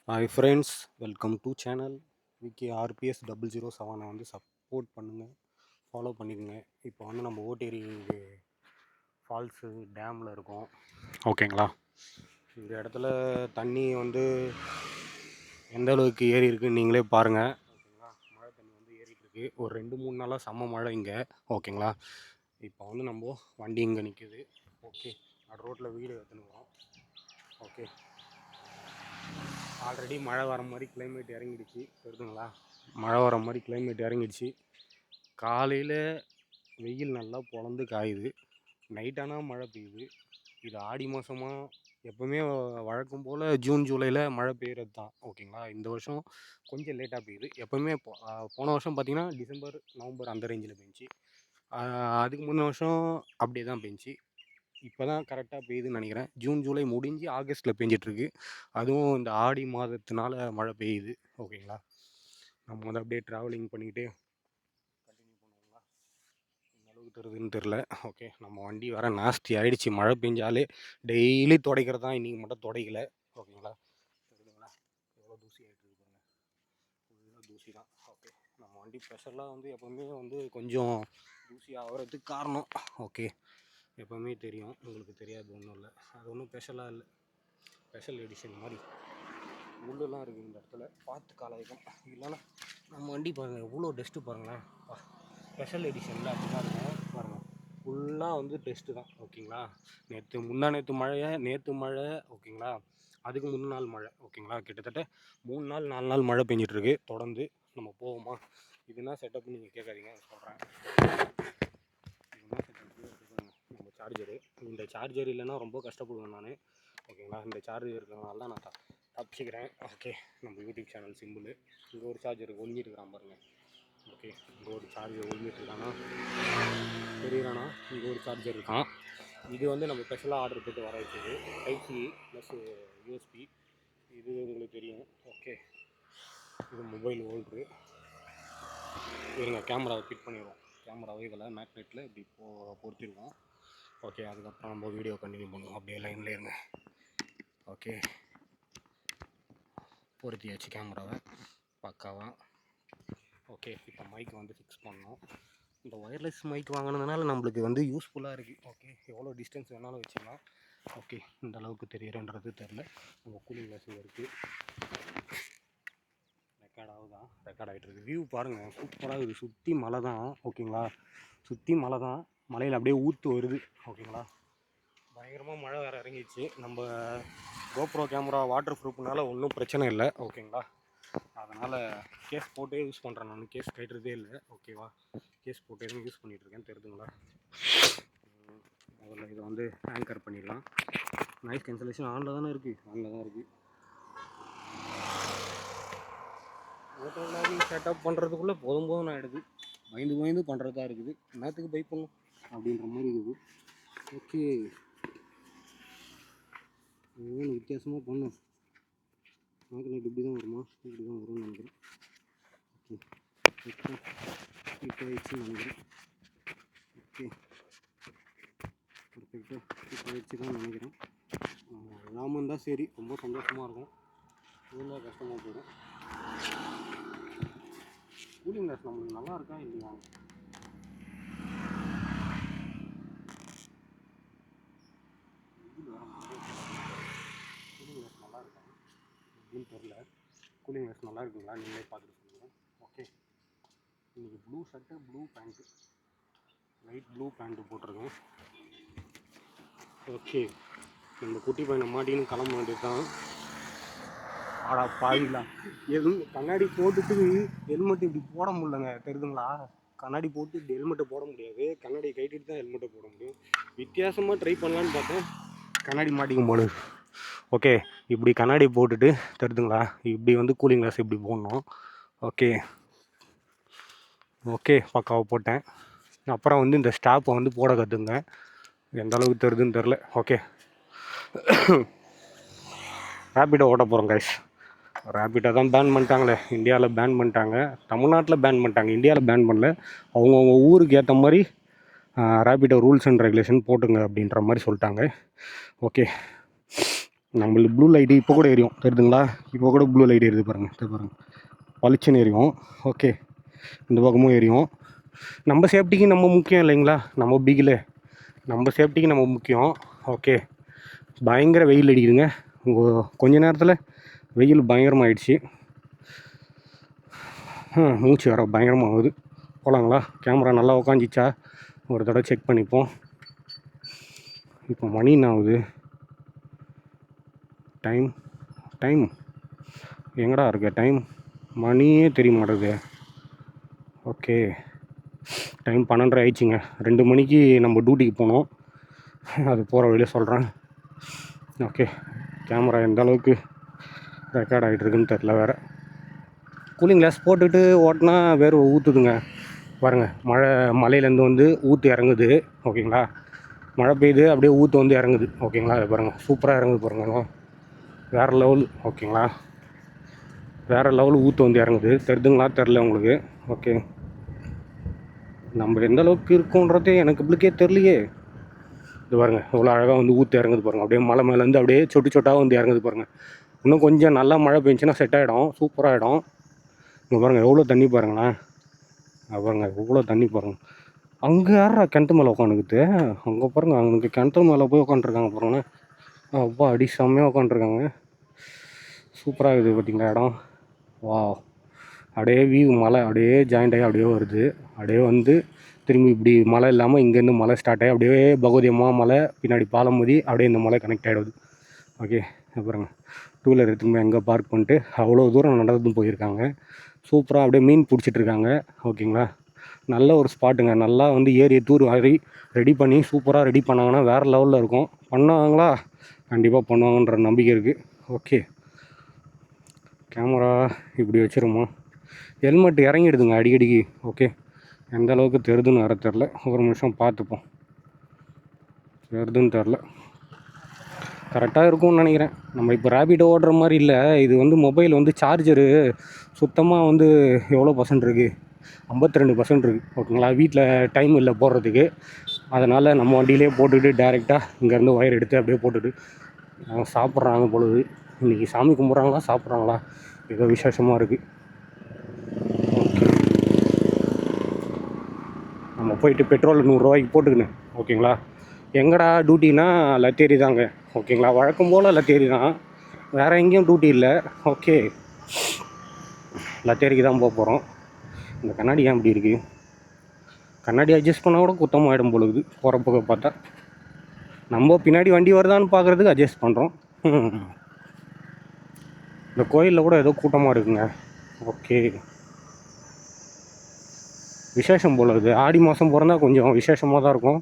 Hi friends, welcome to channel VK RPS 007 வந்து support பண்ணுங்கள், follow பண்ணிக்கோங்க. இப்போ வந்து நம்ம ஓட்டேரி ஃபால்ஸு டேமில் இருக்கோம். ஓகேங்களா? இந்த இடத்துல தண்ணி வந்து எந்த அளவுக்கு ஏறி இருக்குன்னு நீங்களே பாருங்கள். ஓகேங்களா? மழை தண்ணி வந்து ஏறிட்டுருக்கு. ஒரு 2-3 நாளாக செம்ம மழை இங்கே. ஓகேங்களா? இப்போ வந்து நம்ம வண்டி இங்கே நிற்குது. ஓகே, நடு ரோட்டில் வீடு எடுத்துனுக்குறோம். ஓகே, ஆல்ரெடி மழை வர மாதிரி கிளைமேட் இறங்கிடுச்சு. தெரியுதுங்களா? மழை வர மாதிரி கிளைமேட் இறங்கிடுச்சு. காலையில் வெயில் நல்லா பொழந்து காயுது, நைட்டானால் மழை பெய்யுது. இது ஆடி மாதமாக எப்போவுமே வழக்கம் போல் ஜூன் ஜூலையில் மழை பெய்கிறது தான். ஓகேங்களா? இந்த வருஷம் கொஞ்சம் லேட்டாக பெய்யுது. எப்போவுமே போன வருஷம் பார்த்திங்கன்னா டிசம்பர் நவம்பர் அந்த ரேஞ்சில் பெஞ்சிச்சு. அதுக்கு முன்ன வருஷம் அப்படியே தான் பெஞ்சிச்சு. இப்போ தான் கரெக்டாக பெய்யுதுன்னு நினைக்கிறேன். ஜூன் ஜூலை முடிஞ்சு ஆகஸ்ட்டில் பெஞ்சிட்ருக்கு. அதுவும் இந்த ஆடி மாதத்தினால மழை பெய்யுது. ஓகேங்களா? நம்ம வந்து அப்படியே ட்ராவலிங் பண்ணிக்கிட்டே கண்டினியூ பண்ணுவோங்களா? இந்த அளவுக்கு தருதுன்னு தெரில. ஓகே, நம்ம வண்டி வர நாஸ்தி ஆகிடுச்சு. மழை பெஞ்சாலே டெய்லி துடைக்கிறது தான், இன்றைக்கி மட்டும் துடைக்கல. ஓகேங்களா? தெரியுதுங்களா எவ்வளோ தூசி ஆகிட்டு இருக்கு பாருங்க. ஃபுல்லாக தூசி தான். ஓகே, நம்ம வண்டி ப்ரெஷர்லாம் வந்து எப்போவுமே வந்து கொஞ்சம் தூசி ஆகிறதுக்கு காரணம். ஓகே, எப்போவுமே தெரியும், உங்களுக்கு தெரியாது ஒன்றும் இல்லை. அது ஒன்றும் ஸ்பெஷலாக இல்லை, ஸ்பெஷல் எடிஷன் மாதிரி முள்ளெல்லாம் இருக்குது இந்த இடத்துல. பார்த்து காலாயிக்கும். இல்லைன்னா நம்ம வண்டி பாருங்கள் எவ்வளோ டஸ்ட்டு பாருங்களேன். ஸ்பெஷல் எடிஷனில் அப்படி தான் இருக்கும் பாருங்கள். ஃபுல்லாக வந்து டெஸ்ட்டு தான். ஓகேங்களா? நேற்று மழை. ஓகேங்களா? அதுக்கு முன்ன நாள் மழை. ஓகேங்களா? கிட்டத்தட்ட 3 நாள் 4 நாள் மழை பெஞ்சிட்ருக்கு தொடர்ந்து. நம்ம போவோமா? இதுனா செட்டப்னு நீங்கள் கேட்காதீங்க, சொல்கிறேன். இதுதான் செட்டப்பு. நம்ம சார்ஜரு. இந்த சார்ஜர் இல்லைன்னா ரொம்ப கஷ்டப்படுவேன் நான். ஓகேங்களா? இந்த சார்ஜர் இருக்கிறதுனால தான் நான் தப்பிச்சிக்கிறேன். ஓகே, நம்ம யூடியூப் சேனல் சிம்பிள். இங்கே ஒரு சார்ஜர் ஒழிஞ்சிட்டு இருக்கிறான் பாருங்கள். ஓகே, இங்கே ஒரு சார்ஜர் ஒழிஞ்சிட்டு இருக்கானா தெரியுறானா? இங்கே ஒரு சார்ஜர் இருக்கான். இது வந்து நம்ம ஸ்பெஷலாக ஆர்டர் போட்டு வர வச்சது. Type-C plus USB. இது உங்களுக்கு தெரியும். ஓகே, இது மொபைல் ஹோல்ட்ரு. இருங்க, கேமராவை ஃபிட் பண்ணிடுவோம். கேமராவை இதில் மேக்னெட்டில் இப்படி பொருத்திடுவோம். ஓகே, அதுக்கப்புறம் நம்ம வீடியோ கண்டினியூ பண்ணுவோம். அப்படியே லைனில் இருங்க. ஓகே, பொருத்தியாச்சு கேமராவை பக்காவாக. ஓகே, இப்போ மைக் வந்து ஃபிக்ஸ் பண்ணோம். இந்த ஒயர்லெஸ் மைக் வாங்கினதுனால நம்மளுக்கு வந்து யூஸ்ஃபுல்லாக இருக்குது. ஓகே, எவ்வளோ டிஸ்டன்ஸ் வேணாலும் வச்சுக்கலாம். ஓகே, இந்த அளவுக்கு தெரியுறன்றது தெரில. நம்ம கூலிங் கிளாஸ் இருக்குது. ரெக்கார்ட் ஆகிட்டு இருக்குது. வியூ பாருங்கள், சூப்பராக இருக்குது. சுற்றி மலை தான். ஓகேங்களா? சுற்றி மலை தான். மலையில் அப்படியே ஊற்று வருது. ஓகேங்களா? பயங்கரமாக மழை வேறு இறங்கிடுச்சு. நம்ம கோப்ரோ கேமரா வாட்டர் ப்ரூஃப்னால ஒன்றும் பிரச்சனை இல்லை. ஓகேங்களா? அதனால் கேஸ் போட்டே யூஸ் பண்ணுறேன் நான். கேஸ் கட்டுறதே இல்லை. ஓகேவா? கேஸ் போட்டே தான் யூஸ் பண்ணிகிட்ருக்கேன். தெரியுதுங்களா? முதல்ல இதை வந்து ஆங்கர் பண்ணிடலாம். நாய்ஸ் கேன்சலேஷன் ஆனில் தானே இருக்குது. ஆனில் தான் இருக்குது. ஃபோட்டோகிராஃபி செட்டப் பண்ணுறதுக்குள்ளே போதும் ஆகிடுது. பயந்து பண்ணுறதா இருக்குது. என்னத்துக்கு பயப்படணும் அப்படின்ற மாதிரி இருக்குது. ஓகே, வித்தியாசமாக பண்ணும். மேக்னெட் இப்படி தான் வருமா? இப்படி தான் வரும்னு நினைக்கிறேன். ஓகே, ஃபிட் ஆகிடுச்சுன்னு நினைக்கிறேன். ஓகே, பர்ஃபெக்டாக ஃபிட் ஆகிடுச்சு தான் நினைக்கிறேன். எல்லாமே இருந்தால் சரி, ரொம்ப சந்தோஷமாக இருக்கும். இருந்தால் கஷ்டமாக போயிடும். கூலிங் கிளாஸ் நம்மளுக்கு நல்லா இருக்கா இல்லையா? கூலிங் கிளாஸ் நல்லா இருக்கா அப்படின்னு தெரில. கூலிங் கிளாஸ் நல்லா இருக்குங்களா? நீங்களே பார்த்துட்டு சொல்லுங்கள். ஓகே, இன்றைக்கி blue shirt, blue pant, light blue pant போட்டிருக்கேன். ஓகே, இந்த குட்டி பையனை மாட்டின்னு கிளம்ப வேண்டியது தான். ஆடா பாதிக்கலாம். எதுவும் கண்ணாடி போட்டுட்டு ஹெல்மெட் இப்படி போட முடியலங்க. தெரியுதுங்களா? கண்ணாடி போட்டு இப்படி ஹெல்மெட்டை போட முடியாது. கண்ணாடியை கட்டிட்டு தான் ஹெல்மெட்டை போட முடியும். வித்தியாசமாக ட்ரை பண்ணலான்னு பார்த்தேன், கண்ணாடி மாட்டிக்கும் போடு. ஓகே, இப்படி கண்ணாடி போட்டுட்டு, தெரியுதுங்களா, இப்படி வந்து கூலிங் கிளாஸ் இப்படி போடணும். ஓகே ஓகே, பக்காவை போட்டேன். அப்புறம் வந்து இந்த ஸ்டாப்பை வந்து போட கற்றுங்க. எந்த அளவுக்கு தெரியுதுன்னு தெரில. ஓகே, ரேப்பிடோ ஓட்ட போகிறோம் கைஸ். ரேப்பிடோ தான் பேன் பண்ணிட்டாங்களே. இந்தியாவில் பேன் பண்ணிட்டாங்க, தமிழ்நாட்டில் பேன் பண்ணிட்டாங்க, இந்தியாவில் பேன் பண்ணல. அவங்கவுங்க ஊருக்கு ஏற்ற மாதிரி ரேப்பிடோ ரூல்ஸ் அண்ட் ரெகுலேஷன் போட்டுங்க அப்படின்ற மாதிரி சொல்லிட்டாங்க. ஓகே, நம்மளுக்கு ப்ளூ லைட்டு இப்போ கூட எரியும் தெரியுதுங்களா? இப்போ கூட ப்ளூ லைட் எரியுது பாருங்கள், பாருங்கள் பளிச்சுன்னு எரியும். ஓகே, இந்த பக்கமும் எரியும். நம்ம சேஃப்டிக்கு நம்ம முக்கியம் இல்லைங்களா? நம்ம பிகில் நம்ம சேஃப்டிக்கு நம்ம முக்கியம். ஓகே, பயங்கர வெயில் அடிக்குதுங்க. கொஞ்ச நேரத்தில் வெயில் பயங்கரமாகிடுச்சு. மூச்சு வர பயங்கரமாகுது. போகலாங்களா? கேமரா நல்லா உக்காந்துச்சா ஒரு தடவை செக் பண்ணிப்போம். இப்போ மணி என்ன ஆகுது? டைம் எங்கடா இருக்க? டைம் மணியே தெரிய மாட்டேங்குது. ஓகே, டைம் 12:30 ஆயிடுச்சுங்க. 2 மணிக்கு நம்ம டியூட்டிக்கு போனோம். அது போகிற வழியில் சொல்கிறேன். ஓகே, கேமரா எந்த அளவுக்கு ரெக்கார்ட் ஆகிட்டு இருக்குன்னு தெரில. வேறு கூலிங் கிளாஸ் போட்டுக்கிட்டு ஓட்டினா வேறு ஊற்றுதுங்க பாருங்கள். மலையிலேருந்து வந்து ஊற்று இறங்குது. ஓகேங்களா? மழை பெய்யுது, அப்படியே ஊற்று வந்து இறங்குது. ஓகேங்களா? அது பாருங்கள், சூப்பராக இறங்குது பாருங்கள். வேறு லெவல். ஓகேங்களா? வேறு லெவல் ஊற்று வந்து இறங்குது. தெரிதுங்களா? தெரில உங்களுக்கு? ஓகே, நம்ம எந்த அளவுக்கு இருக்கோன்றது எனக்கு இப்படிக்கே தெரியலையே. இது பாருங்கள், இவ்வளோ அழகாக வந்து ஊற்று இறங்குது பாருங்கள். அப்படியே மலை மேலேருந்து அப்படியே சொட்டு சொட்டாக வந்து இறங்குது பாருங்கள். இன்னும் கொஞ்சம் நல்லா மழை பெஞ்சுன்னா செட் ஆகிடும், சூப்பராகிடும். இங்கே பாருங்கள் எவ்வளோ தண்ணி பாருங்களேன். பாருங்கள் எவ்வளோ தண்ணி பாருங்கள். அங்கே யாரா கிணத்து மேலே உட்காந்துக்குது? அங்கே பாருங்கள், அங்கே கிணத்து மேலே போய் உட்காந்துருக்காங்க பாருங்களேன். அப்பா அடி செம்மையாக உட்காந்துருக்காங்க. சூப்பராக இருக்குது பார்த்தீங்களா இடம்? வா, அப்படியே வியூ மலை அப்படியே ஜாயிண்ட் ஆகி அப்படியே வருது. அப்படியே வந்து திரும்பி இப்படி மலை இல்லாமல் இங்கேருந்து மலை ஸ்டார்ட் ஆகி அப்படியே பகவதி அம்மா மலை, பின்னாடி பாலமதி, அப்படியே இந்த மலை கனெக்ட் ஆகிடுது. ஓகே, பாருங்கள் டூ வீலர் எடுத்துமே எங்கே பார்க் பண்ணிட்டு அவ்வளோ தூரம் நடந்து போயிருக்காங்க. சூப்பராக அப்படியே மீன் பிடிச்சிட்ருக்காங்க. ஓகேங்களா? நல்ல ஒரு ஸ்பாட்டுங்க. நல்லா வந்து ஏரியை தூர் வாரி ரெடி பண்ணி சூப்பராக ரெடி பண்ணாங்கன்னா வேறு லெவலில் இருக்கும். பண்ணுவாங்களா? கண்டிப்பாக பண்ணுவாங்கன்ற நம்பிக்கை இருக்குது. ஓகே, கேமரா இப்படி வச்சுருமா. ஹெல்மெட் இறங்கிடுதுங்க அடிக்கடிக்கு. ஓகே, எந்த அளவுக்கு தெரிதுன்னு வர தெரில. ஒரு நிமிஷம் பார்த்துப்போம். தெரிதுன்னு தெரில, கரெக்டாக இருக்கும்னு நினைக்கிறேன். நம்ம இப்போ ரேபிடோ ஓடுற மாதிரி இல்லை. இது வந்து மொபைல் வந்து சார்ஜரு சுத்தமாக வந்து எவ்வளோ பர்சன்ட் இருக்குது? 52% இருக்குது. ஓகேங்களா? வீட்டில் டைம் இல்லை போடுறதுக்கு. அதனால் நம்ம வண்டியிலே போட்டுக்கிட்டு டேரெக்டாக இங்கேருந்து ஒயர் எடுத்து அப்படியே போட்டுட்டு சாப்பிட்றாங்க பொழுது. இன்றைக்கி சாமி கும்பிட்றாங்களா சாப்பிட்றாங்களா ஏதோ விசேஷமாக இருக்குது. ஓகே, நம்ம போயிட்டு பெட்ரோல் 100 ரூபாய்க்கு போட்டுக்கின்னு. ஓகேங்களா? எங்கடா டியூட்டினா லத்தேரி தாங்க. ஓகேங்களா? வழக்கம் போல் லத்தேரி தான், வேறு எங்கேயும் டியூட்டி இல்லை. ஓகே, லத்தேரிக்கு தான் போக போகிறோம். இந்த கண்ணாடி ஏன் இப்படி இருக்குது? கண்ணாடி அட்ஜஸ்ட் பண்ணால் கூட குத்தமாக ஆகிடும் பொழுது போகிறப்ப பார்த்தா. நம்ம பின்னாடி வண்டி வருதான்னு பார்க்குறதுக்கு அட்ஜஸ்ட் பண்ணுறோம். இந்த கோயிலில் கூட ஏதோ கூட்டமாக இருக்குங்க. ஓகே, விசேஷம் போல் இருக்குது. ஆடி மாதம் பிறந்தா கொஞ்சம் விசேஷமாக தான் இருக்கும்.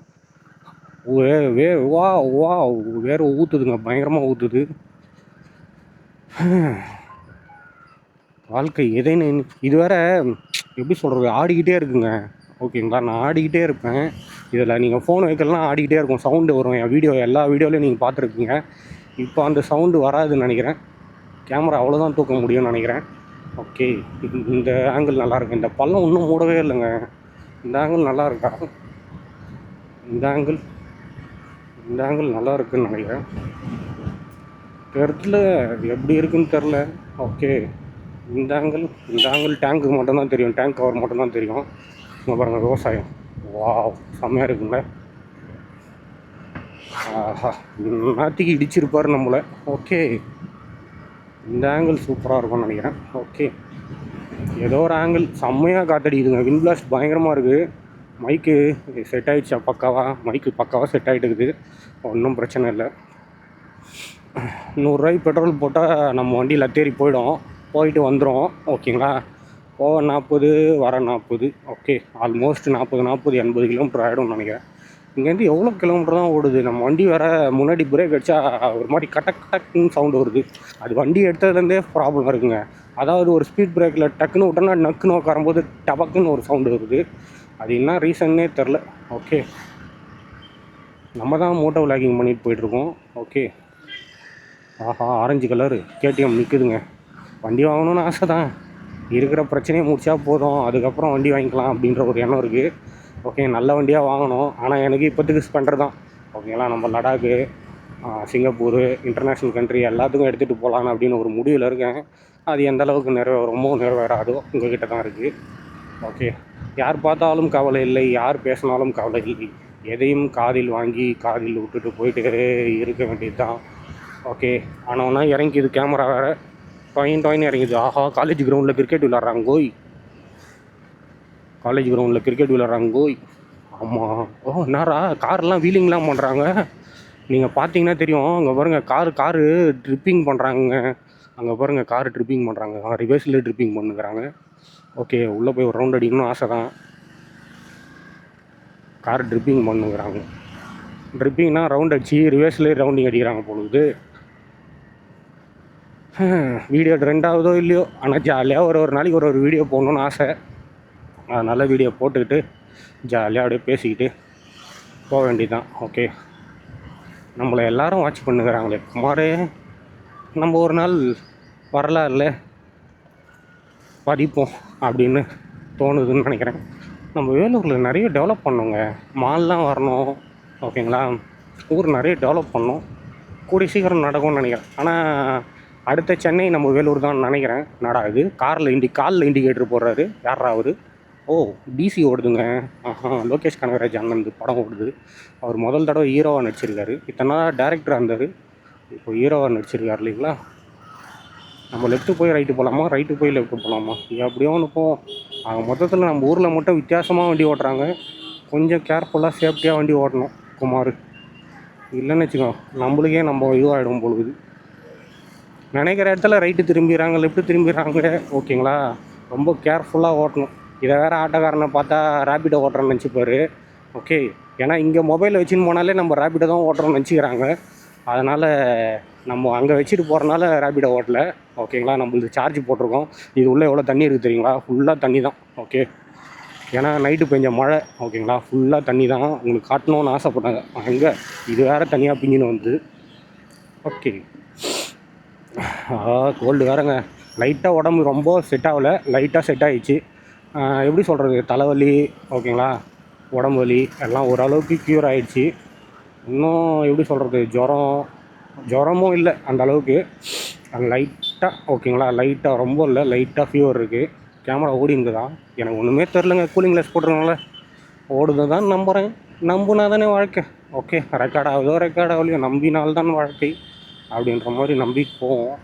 வா வேறு ஊற்றுதுங்க, பயங்கரமாக ஊற்றுது. வாழ்க்கை எதைன்னு இது வேற எப்படி சொல்கிறது, ஆடிக்கிட்டே இருக்குங்க. ஓகேங்களா? நான் ஆடிக்கிட்டே இருப்பேன். இதில் நீங்கள் ஃபோன் வைக்கலாம் ஆடிக்கிட்டே இருக்கும், சவுண்டு வரும். என் வீடியோ எல்லா வீடியோலையும் நீங்கள் பார்த்துருப்பீங்க. இப்போ அந்த சவுண்டு வராதுன்னு நினைக்கிறேன். கேமரா அவ்வளோதான் தூக்க முடியும்னு நினைக்கிறேன். ஓகே, இந்த ஆங்கிள் நல்லாயிருக்கு. இந்த பள்ளம் இன்னும் மூடவே இல்லைங்க. இந்த ஆங்கிள் நல்லா இருக்கா? இந்த ஆங்கிள் நல்லா இருக்குன்னு நினைக்கிறேன். தெரில எப்படி இருக்குன்னு தெரில. ஓகே, இந்த ஆங்கிள் டேங்க்கு மட்டும்தான் தெரியும், டேங்க் கவர் மட்டும்தான் தெரியும். இங்கே பாருங்கள் விவசாயம். வா, செம்மையாக இருக்குங்களே. ஆஹா, நாத்திக்கு இடிச்சிருப்பார் நம்மளை. ஓகே, இந்த ஆங்கிள் சூப்பராக இருக்கும்னு நினைக்கிறேன். ஓகே, ஏதோ ஒரு ஆங்கிள் செம்மையாக காத்தடிக்குதுங்க. விண்ட் பிளாஸ்ட் பயங்கரமாக இருக்குது. மைக்கு செட் ஆகிடுச்சா பக்காவாக? மைக்கு பக்காவாக செட் ஆகிட்டு இருக்குது, ஒன்றும் பிரச்சனை இல்லை. 100 ரூபாய்க்கு பெட்ரோல் போட்டால் நம்ம வண்டி லத்தேரி போயிட்டு வந்துடும். ஓகேங்களா? போக 40, வர 40. ஓகே, ஆல்மோஸ்ட் 40 80 கிலோமீட்டர் ஆகிடும்னு நினைக்கிறேன். இங்கேருந்து எவ்வளோ கிலோமீட்டர் தான் ஓடுது. நம்ம வண்டி வேறு முன்னாடி பிரேக் அடித்தா ஒரு மாதிரி கட்டக்குன்னு சவுண்டு வருது. அது வண்டி எடுத்ததுலேருந்தே ப்ராப்ளம் இருக்குங்க. அதாவது ஒரு ஸ்பீட் பிரேக்கில் டக்குன்னு விட்டோன்னா நக்குன்னு உட்காரும்போது டபக்குன்னு ஒரு சவுண்டு வருது. அது என்ன ரீசன்னே தெரில. ஓகே, நம்ம தான் மோட்டோ விளாகிங் பண்ணிட்டு போயிட்டுருக்கோம். ஓகே, ஆஹா, ஆரஞ்சு கலரு கேடிஎம் நிற்குதுங்க. வண்டி வாங்கணும்னு ஆசை தான், இருக்கிற பிரச்சனையை முடிச்சா போதும், அதுக்கப்புறம் வண்டி வாங்கிக்கலாம் அப்படின்ற ஒரு எண்ணம் இருக்குது. ஓகே, நல்ல வண்டியாக வாங்கணும். ஆனால் எனக்கு இப்போதைக்கு ஸ்பெண்டர் தான். ஓகேங்களா? நம்ம லடாக்கு சிங்கப்பூர் இன்டர்நேஷ்னல் கண்ட்ரி எல்லாத்துக்கும் எடுத்துகிட்டு போகலான்னு அப்படின்னு ஒரு முடிவில் இருக்கேன். அது எந்த அளவுக்கு ரொம்ப நிறைவேறாதோ உங்ககிட்ட தான் இருக்குது. ஓகே, யார் பார்த்தாலும் கவலை இல்லை, யார் பேசினாலும் கவலை இல்லை, எதையும் காதில் வாங்கி காதில் விட்டுட்டு போயிட்டே இருக்க வேண்டியது தான். ஓகே, ஆனால் இறங்கிது கேமரா வேறு டொயின் இறங்கிது. ஆஹா, காலேஜ் கிரவுண்டில் கிரிக்கெட் விளாட்றாங்கோய், காலேஜ் கிரவுண்டில் கிரிக்கெட் விளாட்றாங்கோய். ஆமாம். என்னடா கார்லாம் வீலிங்லாம் பண்ணுறாங்க, நீங்கள் பார்த்தீங்கன்னா தெரியும். அங்கே பாருங்கள், காரு ட்ரிப்பிங் பண்ணுறாங்க. அங்கே பாருங்கள், காரு ட்ரிப்பிங் பண்ணுறாங்க. ரிவர்ஸில் ட்ரிப்பிங் பண்ணுறாங்க. ஓகே, உள்ளே போய் ஒரு ரவுண்ட் அடிக்கணும்னு ஆசை தான். கார் ட்ரிப்பிங் பண்ணுங்கிறாங்க. ட்ரிப்பிங்னா ரவுண்ட் அடிச்சு ரிவர்ஸ்லேயே ரவுண்டிங் அடிக்கிறாங்க பொழுது. வீடியோ ட்ரெண்ட் ஆகுதோ இல்லையோ, ஆனால் ஜாலியாக ஒரு நாளைக்கு ஒரு வீடியோ போடணுன்னு ஆசை. அதனால் வீடியோ போட்டுக்கிட்டு ஜாலியாக அப்படியே பேசிக்கிட்டு போக வேண்டியதுதான். ஓகே, நம்மளை எல்லோரும் வாட்ச் பண்ணுகிறாங்களே குமாரே, நம்ம ஒரு நாள் வரலாறுல பதிப்போம் அப்படின்னு தோணுதுன்னு நினைக்கிறேன். நம்ம வேலூரில் நிறைய டெவலப் பண்ணோங்க, மால்லாம் வரணும். ஓகேங்களா, ஊர் நிறைய டெவலப் பண்ணோம், கூடிய சீக்கிரம் நடக்கும்னு நினைக்கிறேன். ஆனால் அடுத்த சென்னை நம்ம வேலூர் தான் நினைக்கிறேன். நடாது காலில் இண்டிகேட்டர் போடுறாரு. யாரா அவர்? ஓ, டிசி ஓடுதுங்க. லோகேஷ் கனகராஜ் அண்ணன் படம் ஓடுது. அவர் முதல் தடவை ஹீரோவாக நடிச்சிருக்காரு. இத்தனை நாள் டேரக்டராக இருந்தார், இப்போ ஹீரோவாக நடிச்சிருக்காரு இல்லைங்களா. நம்ம லெஃப்ட்டு போய் ரைட்டு போகலாமா, ரைட்டு போய் லெஃப்ட்டு போகலாமா, எப்படியோ ஒன்று போவோம். மொத்தத்தில் நம்ம ஊரில் மட்டும் வித்தியாசமாக வண்டி ஓட்டுறாங்க. கொஞ்சம் கேர்ஃபுல்லாக சேஃப்டியாக வண்டி ஓட்டணும் குமார், இல்லைன்னு வச்சுக்கோ நம்மளுக்கே நம்ம இதுவாகிடும் பொழுது. நினைக்கிற இடத்துல ரைட்டு திரும்பிடுறாங்க, லெஃப்ட்டு திரும்பிடுறாங்க. ஓகேங்களா, ரொம்ப கேர்ஃபுல்லாக ஓட்டணும். இதை வேறு ஆட்டோக்காரனை பார்த்தா ரேபிடோ ஓட்டுறோன்னு நினச்சிப்பார். ஓகே, ஏன்னா இங்கே மொபைலில் வச்சுன்னு போனாலே நம்ம ரேபிடோ தான் ஓட்டுறோன்னு நினச்சிக்கிறாங்க. அதனால் நம்ம அங்கே வச்சுட்டு போகிறனால ரேபிடோ ஓட்டல. ஓகேங்களா, நம்மளுக்கு சார்ஜ் போட்டிருக்கோம். இது உள்ளே எவ்வளோ தண்ணி இருக்குது தெரியுங்களா, ஃபுல்லாக தண்ணி தான். ஓகே, ஏன்னா நைட்டு பெஞ்ச மழை. ஓகேங்களா, ஃபுல்லாக தண்ணி தான். உங்களுக்கு காட்டணும்னு ஆசைப்பட்டாங்க. அங்கே இது வேறு தனியாக பிஞ்சின்னு வந்து. ஓகே, கோல்டு வேறுங்க. லைட்டாக உடம்பு ரொம்ப செட் ஆகலை, லைட்டாக செட் ஆகிடுச்சு. எப்படி சொல்கிறது, தலைவலி, ஓகேங்களா, உடம்பு வலி எல்லாம் ஓரளவுக்கு க்யூர் ஆகிடுச்சு. இன்னும் எப்படி சொல்கிறது, ஜுரமும் இல்லை அந்த அளவுக்கு, லைட்டாக. ஓகேங்களா, லைட்டாக, ரொம்ப இல்லை, லைட்டாக ஃபீவர் இருக்குது. கேமரா ஓடிந்து தான், எனக்கு ஒன்றுமே தெரிலங்க. கூலிங் கிளாஸ் போட்டுருங்களே, ஓடுது தான் நம்புகிறேன். நம்புனா தானே வாழ்க்கை. ஓகே, ரெக்கார்ட் ஆகுதோ ரெக்கார்ட் ஆகலையோ, நம்பினால்தான் வாழ்க்கை அப்படின்ற மாதிரி நம்பிட்டு போவோம்.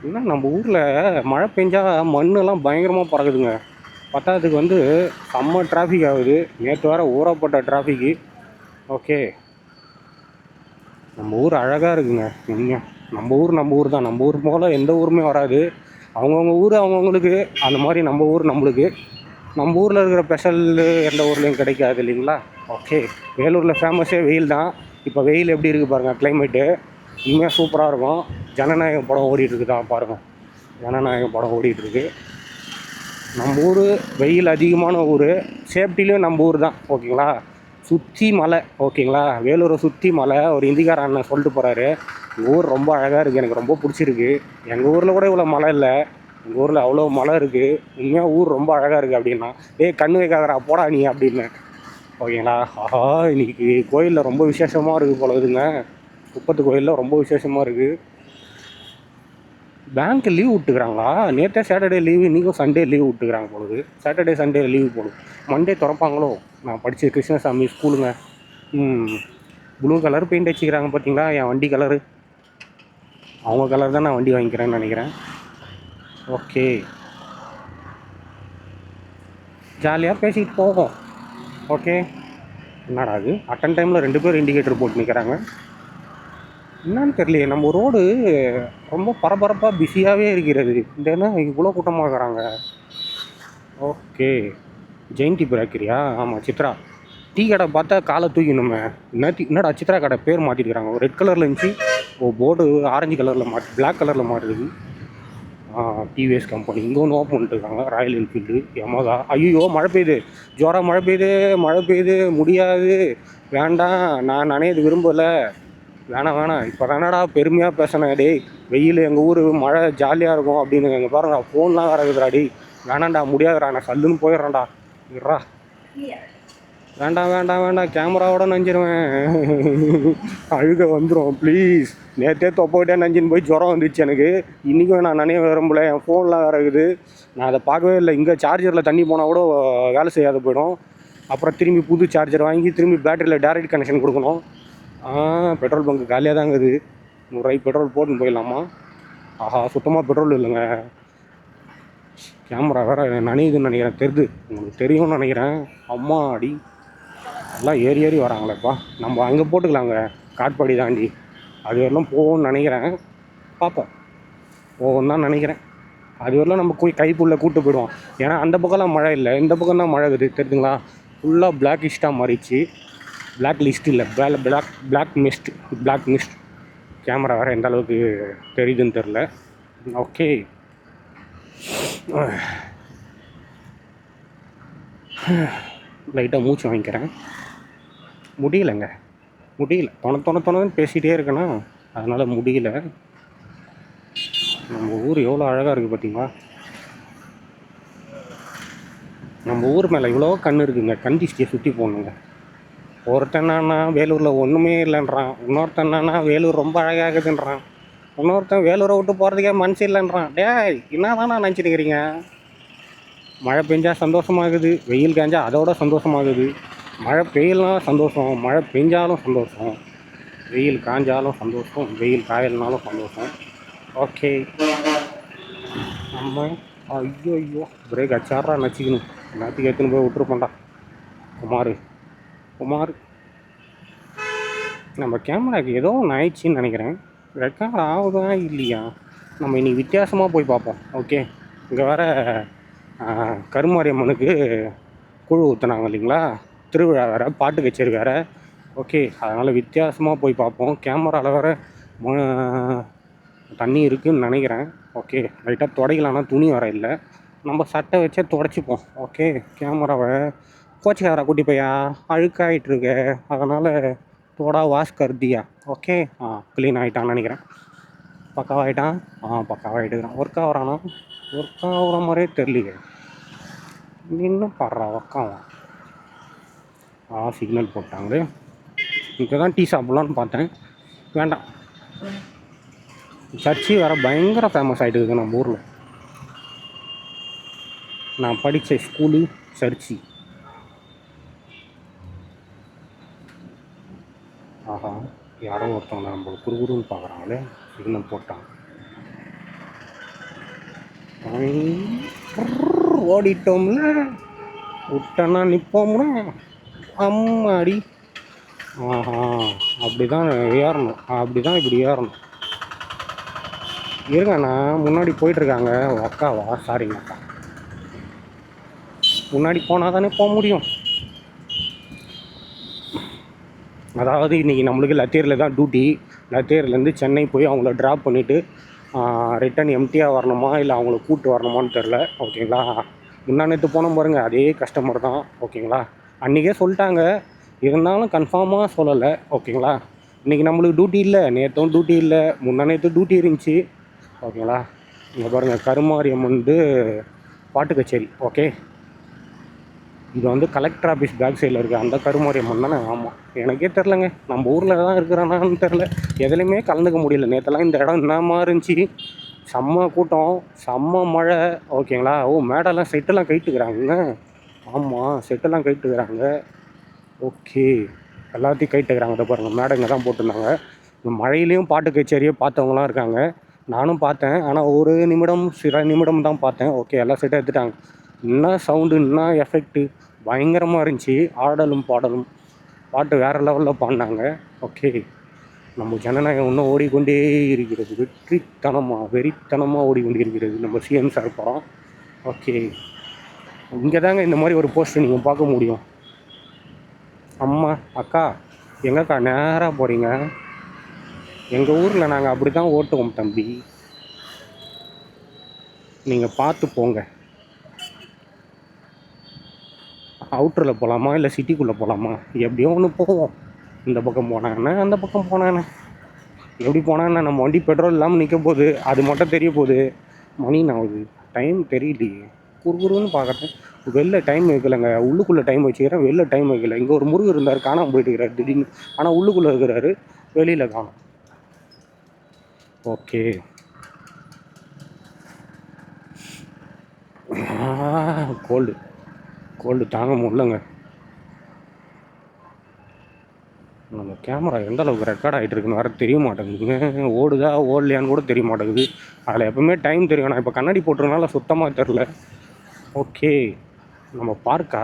ஏன்னா நம்ம ஊரில் மழை பெஞ்சால் மண்ணெல்லாம் பயங்கரமாக பறக்குதுங்க. பத்தாததுக்கு வந்து செம்ம டிராஃபிக் ஆகுது. நேற்று வேறு ஊறப்பட்ட டிராஃபிக்கு. ஓகே, நம்ம ஊர் அழகாக இருக்குங்க. நீங்கள் நம்ம ஊர் தான். நம்ம ஊர் போல் எந்த ஊருமே வராது. அவங்கவுங்க ஊர் அவங்கவுங்களுக்கு, அந்த மாதிரி நம்ம ஊர் நம்மளுக்கு. நம்ம ஊரில் இருக்கிற ஸ்பெஷல் எந்த ஊர்லேயும் கிடைக்காது இல்லைங்களா. ஓகே, வேலூரில் ஃபேமஸே வெயில் தான். இப்போ வெயில் எப்படி இருக்குது பாருங்கள், கிளைமேட்டு உண்மையாக சூப்பராக இருக்கும். ஜனநாயகம் படம் ஓடிட்டுருக்கு தான் பாருங்கள், ஜனநாயகம் படம் ஓடிட்டுருக்கு. நம்ம ஊர் வெயில் அதிகமான ஊர், சேஃப்டிலையும் நம்ம ஊர் தான். ஓகேங்களா, சுற்றி மலை. ஓகேங்களா, வேலூரை சுற்றி மலை. ஒரு இந்திக்கார அண்ணன் சொல்லிட்டு போகிறாரு, எங்கள் ஊர் ரொம்ப அழகாக இருக்குது, எனக்கு ரொம்ப பிடிச்சிருக்கு. எங்கள் ஊரில் கூட இவ்வளோ மழை இல்லை, எங்கள் ஊரில் அவ்வளோ மழை இருக்குது. உண்மையாக ஊர் ரொம்ப அழகாக இருக்குது அப்படின்னா, கண்ணு வைக்காதரா போடா நீ அப்படின்னு. ஓகேங்களா, இன்றைக்கி கோயிலில் ரொம்ப விசேஷமாக இருக்குது போலதுங்க. குப்பத்து கோயிலில் ரொம்ப விசேஷமாக இருக்குது. பேங்க்கு லீவ் விட்டுக்கிறாங்களா, நேற்றே சாட்டர்டே லீவு, இன்றைக்கும் சண்டே லீவ் விட்டுக்கிறாங்க பொழுது. சாட்டர்டே சண்டே லீவு போடுது, மண்டே திறப்பாங்களோ. நான் படித்த கிருஷ்ணசாமி ஸ்கூலுங்க. ப்ளூ கலர் பெயிண்ட் வச்சுக்கிறாங்க பார்த்தீங்களா, என் வண்டி கலரு. அவங்க கலர் தான் நான் வண்டி வாங்கிக்கிறேன்னு நினைக்கிறேன். ஓகே, ஜாலியாக பேசிக்கிட்டு போவோம். ஓகே, என்னடா அது அட்டன் டைமில் 2 பேர் இண்டிகேட்டர் போட்டு நிற்கிறாங்க, என்னன்னு தெரியலையே. நம்ம ரோடு ரொம்ப பரபரப்பாக பிஸியாகவே இருக்கிறது. இந்த என்ன இவ்வளோ கூட்டமாக இருக்கிறாங்க. ஓகே, ஜெயந்தி பேக்கரியா? ஆமாம், சித்ரா டீ கடை. பார்த்தா காலை தூக்கிணுமே. என்னடா சித்ரா கடை பேர் மாற்றிருக்கிறாங்க. ஒரு ரெட் கலரில் இருந்துச்சு, போர்டு ஆரஞ்சு கலரில் பிளாக் கலரில் மாட்டுது. டிவிஎஸ் கம்பெனி இங்கே ஒன்று ஓப்பன் பண்ணிட்டுருக்காங்க. Royal Enfield, Yamaha. ஐயோ, மழை பெய்யுது, ஜோராக மழை பெய்யுது, முடியாது, வேண்டாம், நான் நனையது விரும்பலை, வேணாம். இப்போ தானடா பெருமையாக பேசினேன். வெயில் எங்கள் ஊர், மழை ஜாலியாக இருக்கும் அப்படின்னு. எங்கள் பாருங்க, ஃபோன்லாம் வரக்குதுடா. வேணாண்டா, முடியாதுடா, நான் சல்லுன்னு போயிடுறேன்டா, இருறா. வேண்டாம் வேண்டாம் வேண்டாம், கேமராவோட நஞ்சிருவேன். அழுக வந்துடும் ப்ளீஸ். நேற்றே தொப்பக்கிட்டே நஞ்சின்னு போய் ஜுரம் வந்துச்சு எனக்கு. இன்றைக்கும் நான் நனைய விரும்பல. என் ஃபோன்லாம் வேறு இருக்குது. நான் அதை பார்க்கவே இல்லை. இங்கே சார்ஜரில் தண்ணி போனால் கூட வேலை செய்யாத போயிடும். அப்புறம் திரும்பி புது சார்ஜர் வாங்கி திரும்பி பேட்டரியில் டைரக்ட் கனெக்ஷன் கொடுக்கணும். பெட்ரோல் பங்கு காலியாக தான் இருக்குது. 100 ரூபாய்க்கு பெட்ரோல் போட்டுன்னு போயிடலாமா? ஆஹா, சுத்தமாக பெட்ரோல் இல்லைங்க. கேமரா வேறு நனையுதுன்னு நினைக்கிறேன். தெரியுது, உங்களுக்கு தெரியும்னு நினைக்கிறேன். அம்மா அடி எல்லாம் ஏறி ஏறி வராங்களேப்பா. நம்ம அங்கே போட்டுக்கலாங்க, காட்பாடி தாண்டி. அது வரலாம் போகும்னு நினைக்கிறேன். பார்ப்போம், போகும் தான் நினைக்கிறேன். அது வரலாம் நம்ம கைப்புள்ள கூப்பிட்டு போயிடுவோம். ஏன்னா அந்த பக்கம்லாம் மழை இல்லை, இந்த பக்கம் தான் மழை இருக்குது. தெரியுதுங்களா? ஃபுல்லாக பிளாக் லிஸ்ட்டாக மாறிடுச்சு. பிளாக் லிஸ்ட் இல்லை, பிளாக் மிஸ்ட். கேமரா வேறு எந்த அளவுக்கு தெரியுதுன்னு தெரில. ஓகே, லைட்டாக மூச்சு வாங்கிக்கிறேன். முடியலைங்க, முடியல. தொணன்னு பேசிகிட்டே இருக்கேன்னா அதனால் முடியல. நம்ம ஊர் எவ்வளோ அழகாக இருக்குது பார்த்தீங்களா? நம்ம ஊர் மேலே இவ்வளோ கண் இருக்குங்க. கண் திஷ்டியை சுற்றி போகணுங்க. ஒருத்தன் என்னன்னா வேலூரில் ஒன்றுமே இல்லைன்றான். இன்னொருத்தன் என்னன்னா வேலூர் ரொம்ப அழகாகுதுன்றான். இன்னொருத்தன் வேலூரை விட்டு போகிறதுக்கே மனசு இல்லைன்றான். டேய், என்ன தானே நினச்சிட்டுக்கிறீங்க? மழை பெஞ்சால் சந்தோஷமாகுது, வெயில் காய்ஞ்சால் அதோட சந்தோஷமாகுது. மழை பெய்யலாம் சந்தோஷம், மழை பெஞ்சாலும் சந்தோஷம், வெயில் காய்ஞ்சாலும் சந்தோஷம், வெயில் காயலனாலும் சந்தோஷம். ஓகே, நம்ம ஐயோ பிரேக் அச்சாரா நச்சிக்கணும். எல்லாத்தையும் எடுத்துன்னு போய் விட்டுருப்போண்டா. குமார், நம்ம கேமராக்கு ஏதோ ஒன்று ஆயிடுச்சின்னு நினைக்கிறேன். ரெக்கார்ட் ஆகுதா இல்லையா? நம்ம இன்றைக்கி வித்தியாசமாக போய் பார்ப்போம். ஓகே, இங்கே வேறு கருமாரியம்மனுக்கு கூழ் ஊற்றுனாங்க இல்லைங்களா? திருவிழா வேறு, பாட்டு கச்சேரி வேறு. ஓகே, அதனால் வித்தியாசமாக போய் பார்ப்போம். கேமராவில் வேறு தண்ணி இருக்குதுன்னு நினைக்கிறேன். ஓகே, லைட்டாக துடைக்கலான்னா துணி வர இல்லை. நம்ம சட்டை வச்சே துடைச்சிப்போம். ஓகே, கேமராவை கோச்சிக்காரா குட்டி பையா அழுக்காயிட்ருக்க, அதனால் தோடா வாஷ் கருதியா. ஓகே, க்ளீன் ஆகிட்டான்னு நினைக்கிறேன். பக்காவாகிட்டான். பக்காவாகிட்டுக்கிறான். ஒர்க் ஆகிற மாதிரியே தெரியலையே. இன்னும் பாடுறா ஒர்க்காகும். சிக்னல் போட்டாங்களே. இங்கே தான் டீ சாப்பிட்லான்னு பார்த்தேன், வேண்டாம். சர்ச்சு வேறு பயங்கர ஃபேமஸ் ஆகிட்டு இருக்குது நம்ம ஊரில். நான் படித்த ஸ்கூலு சர்ச்சு. ஆஹா, யாரோ ஒருத்தவங்க நம்ம குறுகுறுன்னு பார்க்குறாங்களே. சிக்னல் போட்டான். ஓடிட்டோம்ல, விட்டனா நிற்போம்னா அம்மாடி. அப்படி தான் ஏறணும், அப்படி தான் இப்படி ஏறணும். இருங்கண்ணா, முன்னாடி போயிட்டுருக்காங்க. அக்காவா? சாரிங்க அக்கா. முன்னாடி போனால் தானே போக முடியும். அதாவது இன்றைக்கி நம்மளுக்கு லத்தேரியில் தான் டியூட்டி. லத்தேரிலேருந்து சென்னை போய் அவங்கள ட்ராப் பண்ணிவிட்டு ரிட்டன் எம்டியாக வரணுமா இல்லை அவங்கள கூப்பிட்டு வரணுமான்னு தெரில. ஓகேங்களா? முன்னாடி போனோம் பாருங்கள், அதே கஸ்டமர் தான். ஓகேங்களா? அன்றைக்கே சொல்லிட்டாங்க, இருந்தாலும் கன்ஃபார்மாக சொல்லலை. ஓகேங்களா? இன்றைக்கி நம்மளுக்கு டியூட்டி இல்லை, நேற்றும் டியூட்டி இல்லை, நேற்று டியூட்டி இருந்துச்சு. ஓகேங்களா? இங்கே பாருங்கள், கருமாரியம்மன் பாட்டு கச்சேரி. ஓகே, இது வந்து கலெக்டர் ஆஃபீஸ் பேக் சைடில் இருக்குது அந்த கருமாரியம்மன் தானே? ஆமாம், எனக்கே தெரிலங்க. நம்ம ஊரில் தான் இருக்கிறானான்னு தெரில. எதுலேயுமே கலந்துக்க முடியல. நேற்றெல்லாம் இந்த இடம் என்னமா இருந்துச்சு, செம்ம கூட்டம், செம்ம மழை. ஓகேங்களா? மேடெல்லாம் செட்டெல்லாம் கைட்டுக்கிறாங்க. ஆமாம், செட்டெல்லாம் கைட்டுக்கிறாங்க. ஓகே, எல்லாத்தையும் கைட்டுக்கிறாங்க. இதை பாருங்கள், மேடங்க தான் போட்டிருந்தாங்க. இந்த மழையிலையும் பாட்டு கச்சேரியை பார்த்தவங்களாம் இருக்காங்க. நானும் பார்த்தேன், ஆனால் ஒரு நிமிடம் சில நிமிடம் தான் பார்த்தேன். ஓகே, எல்லாம் செட்டை எடுத்துட்டாங்க. என்ன சவுண்டு, என்ன எஃபெக்ட்டு, பயங்கரமாக இருந்துச்சு. ஆடலும் பாடலும், பாட்டு வேறு லெவலில் பாடினாங்க. ஓகே, நம்ம ஜனநாயகம் இன்னும் ஓடிக்கொண்டே இருக்கிறது. வெறித்தனமாக ஓடிக்கொண்டிருக்கிறது நம்ம சிஎம் சார் படம். ஓகே, இங்கே தாங்க இந்த மாதிரி ஒரு போஸ்டர் நீங்கள் பார்க்க முடியும். அம்மா, அக்கா, எங்கக்கா நேராக போகிறீங்க? எங்கள் ஊரில் நாங்கள் அப்படி தான் ஓட்டுவோம் தம்பி, நீங்கள் பார்த்து போங்க. அவுட்டரில் போகலாமா இல்லை சிட்டிக்குள்ளே போகலாமா? எப்படியோ ஒன்று போவோம். இந்த பக்கம் போனாங்கன்னா அந்த பக்கம் போனானே, எப்படி போனான்னா நம்ம வண்டி பெட்ரோல் இல்லாமல் நிற்க போகுது. அது மட்டும் தெரிய போகுது. மணி ஆகுது, டைம் தெரியலையே. குறுகுறுன்னு பார்க்குறேன். வெளில டைம் வைக்கலைங்க, உள்ளுக்குள்ளே டைம் வச்சுக்கிறேன், வெளில டைம் வைக்கல. இங்கே ஒரு முருகர் இருந்தார், காணாமல் போயிட்டு இருக்கிறார் திடீர்னு. ஆனால் உள்ளுக்குள்ளே இருக்கிறாரு, வெளியில் காணோம். ஓகே. கோல்டு தாங்க முடியலங்க. நம்ம கேமரா எந்த அளவுக்கு ரெக்கார்ட் ஆகிட்டு இருக்குன்னு வேறு தெரிய மாட்டேங்குதுங்க. ஓடுதா ஓடலையான்னு கூட தெரிய மாட்டேங்குது. அதில் எப்பவுமே டைம் தெரியும். நான் இப்போ கண்ணாடி போட்டுறதுனால சுத்தமாக தெரில. ஓகே, நம்ம பார்க்கா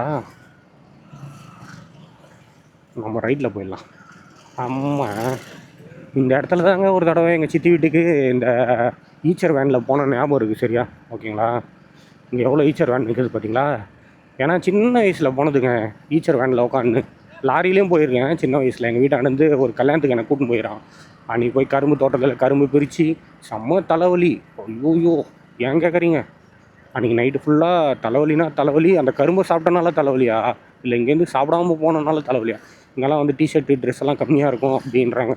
நம்ம ரைட்டில் போயிடலாம். ஆமாம், இந்த இடத்துல தாங்க ஒரு தடவை எங்கள் சித்தி வீட்டுக்கு இந்த ஈச்சர் வேனில் போன ஞாபகம் இருக்குது. சரியா? ஓகேங்களா? இங்கே எவ்வளோ ஈச்சர் வேன் இருக்குது பார்த்தீங்களா? ஏன்னா சின்ன வயசில் போனதுங்க ஈச்சர் வேனில் உட்காந்து. லாரிலையும் போயிருக்கேன் சின்ன வயசில். எங்கள் வீட்டாண்டந்து ஒரு கல்யாணத்துக்கு எனக்கு கூட்டின்னு போயிடறான். அன்றைக்கி போய் கரும்பு தோட்டத்தில் கரும்பு பிரித்து செம்ம தலைவலி. ஐயோயோ, ஏன் கேட்குறீங்க? அன்றைக்கி நைட்டு ஃபுல்லாக தலைவலினா தலைவலி. அந்த கரும்பை சாப்பிட்டனால தலைவலியா, இல்லை இங்கேருந்து சாப்பிடாம போனனால தலைவலியா? இங்கெல்லாம் வந்து டிஷர்ட்டு ட்ரெஸ் எல்லாம் கம்மியாக இருக்கும் அப்படின்றாங்க.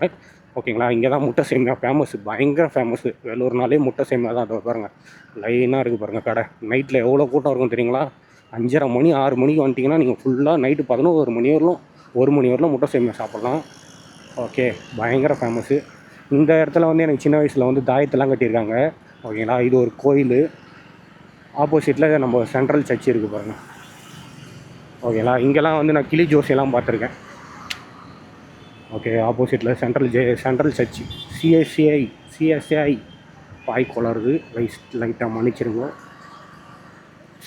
ஓகேங்களா? இங்கே தான் முட்டை சேமியா ஃபேமஸ்ஸு, பயங்கர ஃபேமஸ்ஸு. வேலூர்னாலே முட்டை சேமியா தான். அதை பாருங்கள், லைனாக இருக்குது பாருங்கள் கடை. நைட்டில் எவ்வளோ கூட்டம் இருக்கும் தெரியுங்களா? 5:30 மணி 6 மணிக்கு வந்துட்டிங்கன்னா நீங்கள் ஃபுல்லாக நைட்டு 11 மணி வரலும் 1 மணி வரலும் முட்டை சேமியா சாப்பிட்லாம். ஓகே, பயங்கர ஃபேமஸ்ஸு. இந்த இடத்துல வந்து எனக்கு சின்ன வயசில் வந்து தாயத்தெல்லாம் கட்டியிருக்காங்க. ஓகேங்களா? இது ஒரு கோயில். ஆப்போசிட்டில் நம்ம சென்ட்ரல் சர்ச் இருக்குது பாருங்கள். ஓகேங்களா? இங்கெல்லாம் வந்து நான் கிளி ஜோசியெல்லாம் பார்த்துருக்கேன். ஓகே, ஆப்போசிட்டில் சென்ட்ரல் சர்ச். சிஎஸ்ஐ பாய் கொளருது. லைட்டாக மன்னிச்சிருங்க.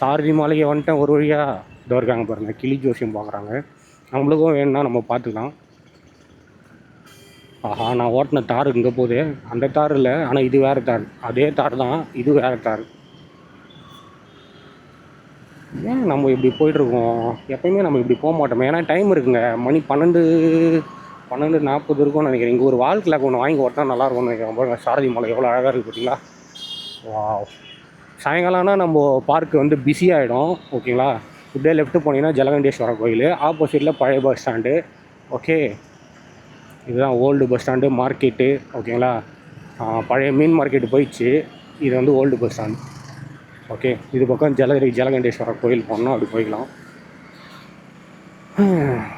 சாரதி மாளிகை வந்துட்டேன் ஒரு வழியாக. இதோ இருக்காங்க பாருங்கள், கிளி ஜோசியம் பார்க்குறாங்க. நம்மளுக்கும் வேணும்னா நம்ம பார்த்துக்கலாம். ஆஹா, நான் ஓட்டின தார் இங்கே போகுது. அந்த தார் இல்லை, ஆனால் இது வேறு தார். அதே தார் தான், இது வேறு தார். ஏன் நம்ம இப்படி போயிட்டுருக்கோம்? எப்போயுமே நம்ம இப்படி போக மாட்டோம். ஏன்னா டைம் இருக்குங்க. மணி 12:40 இருக்கும்னு நினைக்கிறேன். இங்கே ஒரு வால் கிளாக் ஒன்று வாங்கி ஓட்டினா நல்லாயிருக்கும்னு நினைக்கிறேன். பாருங்கள், சாரதி மலை எவ்வளோ அழகாக இருக்குது பார்த்தீங்களா? வா, சாயங்காலம்னா நம்ம பார்க்கு வந்து பிஸியாகிடும். ஓகேங்களா? இப்படியே லெஃப்ட்டு போனீங்கன்னா ஜலகண்டேஸ்வரர் கோயில். ஆப்போசிட்டில் பழைய பஸ் ஸ்டாண்டு. ஓகே, இதுதான் ஓல்டு பஸ் ஸ்டாண்டு, மார்க்கெட்டு. ஓகேங்களா? பழைய மீன் மார்க்கெட்டு போயிடுச்சு. இது வந்து ஓல்டு பஸ் ஸ்டாண்டு. ஓகே, இது பக்கம் ஜலகண்டேஸ்வரர் கோயில் போனோம், அப்படி போய்க்கலாம்.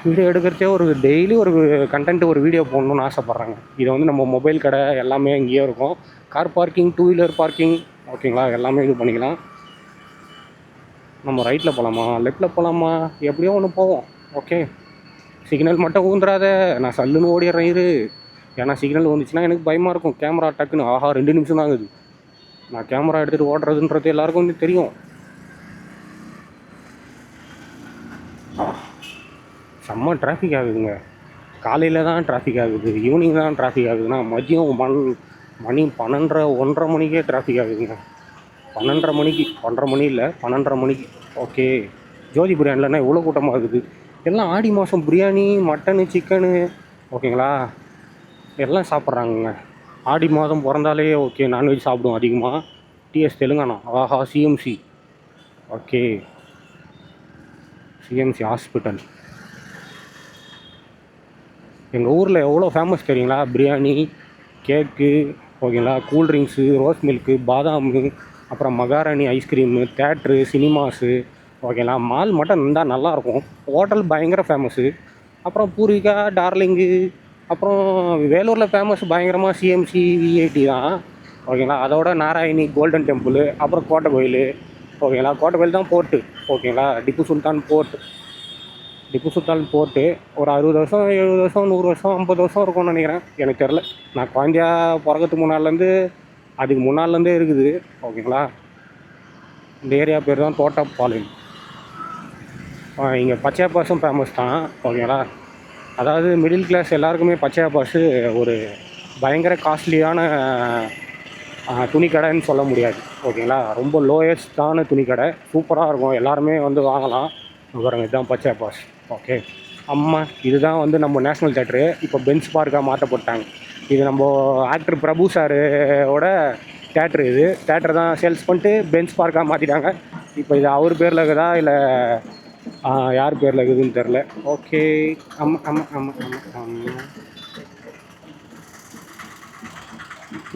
வீடியோ எடுக்கிறதே ஒரு டெய்லி ஒரு கண்டென்ட்டு, ஒரு வீடியோ போடணுன்னு ஆசைப்பட்றாங்க. இதை வந்து நம்ம மொபைல் கடை எல்லாமே இங்கேயே இருக்கும். Car parking, 2 wheeler parking. ஓகேங்களா? எல்லாமே இது பண்ணிக்கலாம். நம்ம ரைட்டில் போகலாமா, லெஃப்ட்டில் போகலாமா, எப்படியோ ஒன்று போவோம். ஓகே, சிக்னல் மட்டும் ஊந்துடாத, நான் சல்லுன்னு ஓடிடுறேன் இரு. ஏன்னா சிக்னல் வந்துச்சுன்னா எனக்கு பயமாக இருக்கும். கேமரா டக்குன்னு ஆஹா 2 நிமிஷம் தான் ஆகுது. நான் கேமரா எடுத்துகிட்டு ஓடுறதுன்றது எல்லாருக்கும் வந்து தெரியும். செம்ம டிராஃபிக் ஆகுதுங்க. காலையில் தான் டிராஃபிக் ஆகுது, ஈவினிங் தான் டிராஃபிக் ஆகுதுன்னா மதியம் மணி 12:30 1:30 மணிக்கே டிராஃபிக் ஆகுதுங்க. 12:30 மணிக்கு, 12:30 மணி இல்லை 12:30 மணிக்கு. ஓகே, ஜோதி பிரியாணிலன்னா எவ்வளோ கூட்டமாக இருக்குது. எல்லாம் ஆடி மாதம் பிரியாணி, மட்டனு, சிக்கனு. ஓகேங்களா? எல்லாம் சாப்பிட்றாங்கங்க. ஆடி மாதம் பிறந்தாலே ஓகே நான்வெஜ் சாப்பிடுவோம் அதிகமாக. டிஎஸ் தெலுங்கானா. ஆஹா, சிஎம்சி. Okay, CMC hospital. எங்கள் ஊரில் எவ்வளோ ஃபேமஸ் தெரியுங்களா? பிரியாணி, கேக்கு. ஓகேங்களா? கூல்ட்ரிங்க்ஸு, ரோஸ் மில்க்கு, பாதாமு, அப்புறம் மகாராணி ஐஸ்கிரீமு, தேட்ரு, சினிமாஸு. ஓகேங்களா? மால் மட்டும் இருந்தால் நல்லாயிருக்கும். ஹோட்டல் பயங்கர ஃபேமஸ்ஸு. அப்புறம் பூர்விகா, டார்லிங்கு. அப்புறம் வேலூரில் ஃபேமஸ் பயங்கரமாக சிஎம்சி, விஐடி தான். ஓகேங்களா? அதோட நாராயணி, கோல்டன் டெம்பிள், அப்புறம் கோட்டை கோயில். ஓகேங்களா? கோட்டை கோயில் தான் போர்ட்டு. ஓகேங்களா? டிப்பு சுல்தான் போர்ட்டு ஒரு 60 வருஷம் 70 வருஷம் 100 வருஷம் 50 வருஷம் இருக்கும்னு நினைக்கிறேன். எனக்கு தெரில. நான் குழந்தையா பிறக்கிறதுக்கு முன்னாலேருந்து அதுக்கு முன்னாலேருந்தே இருக்குது. ஓகேங்களா? இந்த ஏரியா பேர் தான் தோட்டப்பாளையம். இங்கே பச்சையா பாஸும் ஃபேமஸ் தான். ஓகேங்களா? அதாவது மிடில் கிளாஸ் எல்லாருக்குமே பச்சையா பாஸு ஒரு பயங்கர காஸ்ட்லியான துணிக்கடைன்னு சொல்ல முடியாது. ஓகேங்களா? ரொம்ப லோயஸ்டான துணிக்கடை, சூப்பராக இருக்கும். எல்லாருமே வந்து வாங்கலாம். பாருங்க, இதுதான் பச்சையா பாஸ். ஓகே, அம்மா, இதுதான் வந்து நம்ம நேஷ்னல் தேட்டரு. இப்போ பென்ஸ் பார்க்காக மாற்றப்பட்டாங்க. இது நம்ம ஆக்டர் பிரபு சாரோட தேட்ரு. இது தேட்டர் தான் சேல்ஸ் பண்ணிட்டு பென்ஸ் பார்க்காக மாற்றிட்டாங்க. இப்போ இது அவர் பேரில் இருக்குதா இல்லை யார் பேரில் இருக்குதுன்னு தெரில. ஓகே,